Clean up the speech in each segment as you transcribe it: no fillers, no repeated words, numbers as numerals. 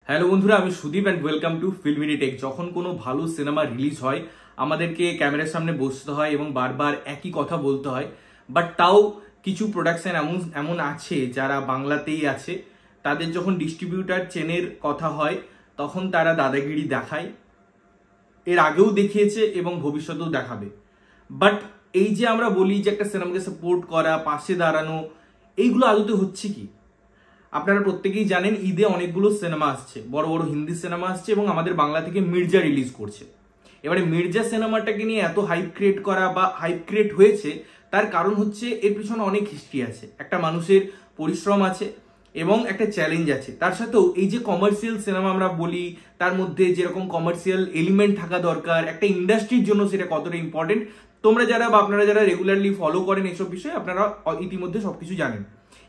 Hello বন্ধুরা, আমি Sudip and welcome to filmy tech. যখন কোনো ভালো সিনেমা রিলিজ হয় আমাদেরকে ক্যামেরার সামনে বসতে হয় এবং বারবার একই কথা বলতে হয়। বাট তাও কিছু প্রোডাকশন এমন আছে যারা বাংলাতেই আছে, তাদের যখন ডিস্ট্রিবিউটার চেনের কথা হয় তখন তারা দাদাগিরি দেখায়। এর আগেও দেখিয়েছে এবং ভবিষ্যতেও দেখাবে। বাট এই যে আমরা বলি যে একটা সিনেমাকে সাপোর্ট করা, পাশে দাঁড়ানো, এইগুলো আদতে হচ্ছে কি? আপনারা প্রত্যেকেই জানেন ঈদে অনেকগুলো সিনেমা আসছে, বড় বড় হিন্দি সিনেমা আসছে এবং আমাদের বাংলা থেকে মির্জা রিলিজ করছে। এবারে মির্জা সিনেমাটাকে নিয়ে এত হাইপ ক্রিয়েট করা বা হাইপ ক্রিয়েট হয়েছে, তার কারণ হচ্ছে এর পিছনে অনেক হিস্ট্রি আছে, একটা মানুষের পরিশ্রম আছে এবং একটা চ্যালেঞ্জ আছে। তার সাথেও এই যে কমার্শিয়াল সিনেমা আমরা বলি, তার মধ্যে যেরকম কমার্শিয়াল এলিমেন্ট থাকা দরকার একটা ইন্ডাস্ট্রির জন্য, সেটা কতটা ইম্পর্টেন্ট তোমরা যারা বা আপনারা যারা রেগুলারলি ফলো করেন এসব বিষয়ে আপনারা ইতিমধ্যে সবকিছু জানেন।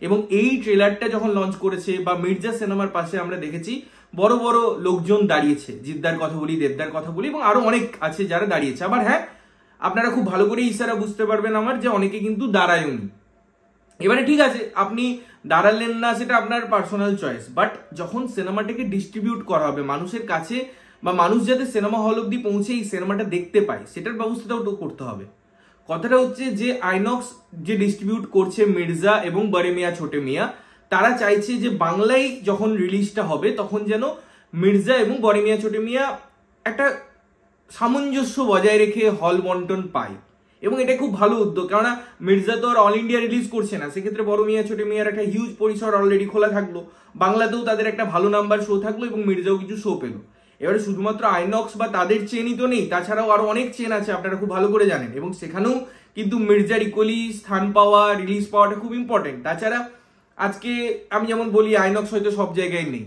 এবং এই ট্রেলারটা যখন লঞ্চ করেছে বা মির্জা সিনেমার পাশে আমরা দেখেছি বড় বড় লোকজন দাঁড়িয়েছে, জিদ্দার কথা বলি, দেবদার কথা বলি এবং আরো অনেক আছে যারা দাঁড়িয়েছে। আবার হ্যাঁ, আপনারা খুব ভালো করে ইশারা বুঝতে পারবেন আমার, যে অনেকে কিন্তু দাঁড়ায়নি। এবারে ঠিক আছে, আপনি দাঁড়ালেন না, সেটা আপনার পার্সোনাল চয়েস। বাট যখন সিনেমাটাকে ডিস্ট্রিবিউট করা হবে মানুষের কাছে, বা মানুষ যাতে সিনেমা হল অব্দি পৌঁছে এই সিনেমাটা দেখতে পায়, সেটার ব্যবস্থাটাও তো করতে হবে। কথাটা হচ্ছে যে আইনক্স যে ডিস্ট্রিবিউট করছে মির্জা এবং বড়ে মিয়া ছোটে মিয়া, তারা চাইছে যে বাংলায় যখন রিলিজটা হবে তখন যেন মির্জা এবং বড়ে মিয়া ছোটে মিয়া একটা সামঞ্জস্য বজায় রেখে হল বন্টন পায়। এবং এটা খুব ভালো উদ্যোগ, কেননা মির্জা তো আর অল ইন্ডিয়া রিলিজ করছে না, সেক্ষেত্রে বড় মিয়া ছোটে মিয়ার একটা হিউজ পরিসর অলরেডি খোলা থাকলো, বাংলাতেও তাদের একটা ভালো নাম্বার শো থাকলো এবং মির্জাও কিছু শো পেলো। এবারে শুধুমাত্র আইনক্স বা তাদের চেনই তো নেই, তাছাড়াও আরো অনেক চেন আছে, আপনারা খুব ভালো করে জানেন। এবং সেখানেও কিন্তু মির্জার ইকুয়ালি স্থান পাওয়া, রিলিজ পাওয়াটা খুব ইম্পর্টেন্ট। তাছাড়া আজকে আমি যেমন বলি আইনক্স হয়তো সব জায়গায় নেই,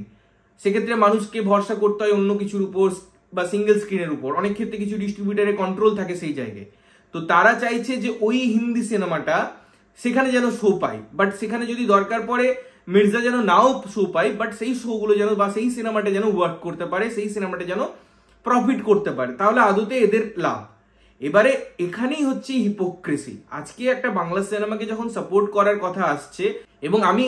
সেক্ষেত্রে মানুষকে ভরসা করতে হয় অন্য কিছুর উপর বা সিঙ্গেল স্ক্রিনের উপর। অনেক ক্ষেত্রে কিছু ডিস্ট্রিবিউটারের কন্ট্রোল থাকে সেই জায়গায়, তো তারা চাইছে যে ওই হিন্দি সিনেমাটা সেখানে যেন শো পায়। বাট সেখানে যদি দরকার পড়ে মির্জা যেন নাও শো পায়, বাট সেই শোগুলো যেন বা সেই সিনেমাটা যেন ওয়ার্ক করতে পারে, সেই সিনেমাটা যেন প্রফিট করতে পারে, তাহলে আদতে এদের লাভ। এবারে এখানেই হচ্ছে হিপোক্রেসি। আজকে একটা বাংলা সিনেমাকে যখন সাপোর্ট করার কথা আসছে, এবং আমি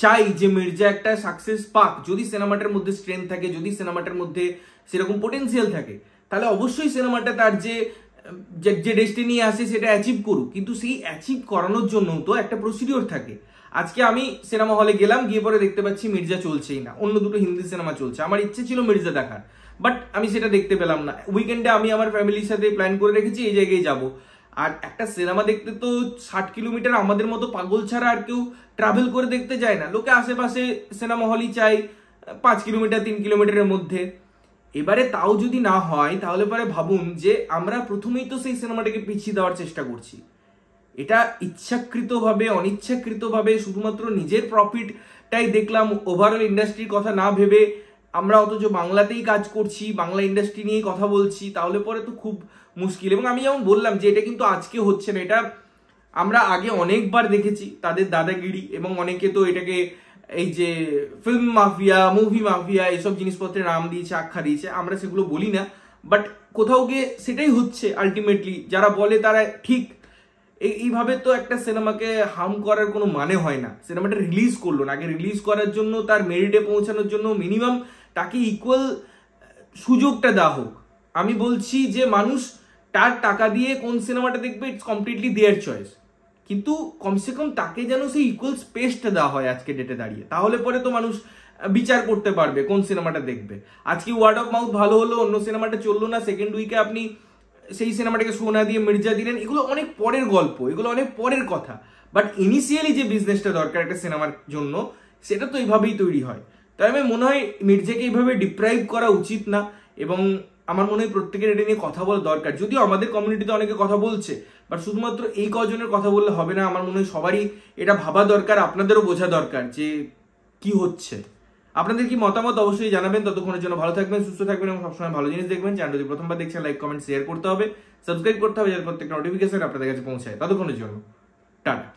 চাই যে মির্জা একটা সাকসেস পাক, যদি সিনেমাটার মধ্যে স্ট্রেংথ থাকে, যদি সিনেমাটার মধ্যে সেরকম পোটেন্সিয়াল থাকে, তাহলে অবশ্যই সিনেমাটা তার যে ডেস্টিনি আছে সেটা অ্যাচিভ করুক। কিন্তু সেই অ্যাচিভ করানোর জন্য তো একটা প্রসিডিওর থাকে। আজকে আমি সিনেমা হলে গেলাম, গিয়ে পরে দেখতে পাচ্ছি মির্জা চলছেই না, অন্য দুটো হিন্দি সিনেমা চলছে। আমার ইচ্ছে ছিল মির্জা দেখার, বাট আমি সেটা দেখতে পেলাম না। উইকেন্ডে আমি আমার ফ্যামিলির সাথে প্ল্যান করে রেখেছি এই জায়গায় যাব, আর একটা সিনেমা দেখতে তো 60 কিলোমিটার আমাদের মতো পাগল ছাড়া আর কেউ ট্রাভেল করে দেখতে যায় না। লোকে আশেপাশে সিনেমা হলই চাই, 5 কিলোমিটার 3 কিলোমিটারের মধ্যে। এবারে তাও যদি না হয়, তাহলে পরে ভাবুন যে আমরা প্রথমেই তো সেই সিনেমাটাকে পিছিয়ে দেওয়ার চেষ্টা করছি। এটা ইচ্ছাকৃতভাবে অনিচ্ছাকৃতভাবে শুধুমাত্র নিজের প্রফিটটাই দেখলাম, ওভারঅল ইন্ডাস্ট্রির কথা না ভেবে আমরা অথচ বাংলাতেই কাজ করছি, বাংলা ইন্ডাস্ট্রি নিয়েই কথা বলছি, তাহলে পরে তো খুব মুশকিল। এবং আমি যেমন বললাম যে এটা কিন্তু আজকে হচ্ছে না, এটা আমরা আগে অনেকবার দেখেছি তাদের দাদাগিরি, এবং অনেকে তো এটাকে এই যে ফিল্ম মাফিয়া, মুভি মাফিয়া এসব জিনিসপত্রের নাম দিয়েছে, আখ্যা দিয়েছে। আমরা সেগুলো বলি না, বাট কোথাও গিয়ে সেটাই হচ্ছে আলটিমেটলি। যারা বলে তারা ঠিক। এইভাবে তো একটা সিনেমাকে হার্ম করার কোনো মানে হয় না। সিনেমাটা রিলিজ করলো না, আগে রিলিজ করার জন্য, তার মেরিটে পৌঁছানোর জন্য মিনিমাম তাকে ইকুয়াল সুযোগটা দেওয়া হোক। আমি বলছি যে মানুষ তার টাকা দিয়ে কোন সিনেমাটা দেখবে, ইটস কমপ্লিটলি দেয়ার চয়েস, কিন্তু কমসে কম তাকে যেন সেই ইকুয়াল স্পেসটা দেওয়া হয় আজকে ডেটে দাঁড়িয়ে। তাহলে পরে তো মানুষ বিচার করতে পারবে কোন সিনেমাটা দেখবে। আজকে ওয়ার্ড অফ মাউথ ভালো হলো, অন্য সিনেমাটা চললো না, সেকেন্ড উইকে আপনি সেই সিনেমাটাকে সোনা দিয়ে মির্জা দিলেন, এগুলো অনেক পরের গল্প, এগুলো অনেক পরের কথা। বাট ইনিশিয়ালি যে বিজনেসটা দরকার একটা সিনেমার জন্য, সেটা তো এইভাবেই তৈরি হয়। তাই আমার মনে হয় মির্জাকে এইভাবে ডিপ্রাইভ করা উচিত না, এবং আমার মনে হয় প্রত্যেকের এটা নিয়ে কথা বলা দরকার। যদিও আমাদের কমিউনিটিতে অনেকে কথা বলছে, বাট শুধুমাত্র এই কজনের কথা বললে হবে না। আমার মনে হয় সবারই এটা ভাবা দরকার, আপনাদেরও বোঝা দরকার যে কি হচ্ছে। আপনাদের কি মতামত অবশ্যই জানাবেন। ততক্ষণের জন্য ভালো থাকবেন, সুস্থ থাকবেন এবং সবসময় ভালো জিনিস দেখবেন। চ্যানেল যদি প্রথমবার দেখছেন, লাইক কমেন্ট শেয়ার করতে হবে, সাবস্ক্রাইব করতে হবে, যাতে প্রত্যেকটা নোটিফিকেশন আপনাদের কাছে পৌঁছায়। ততক্ষণের জন্য টাটা।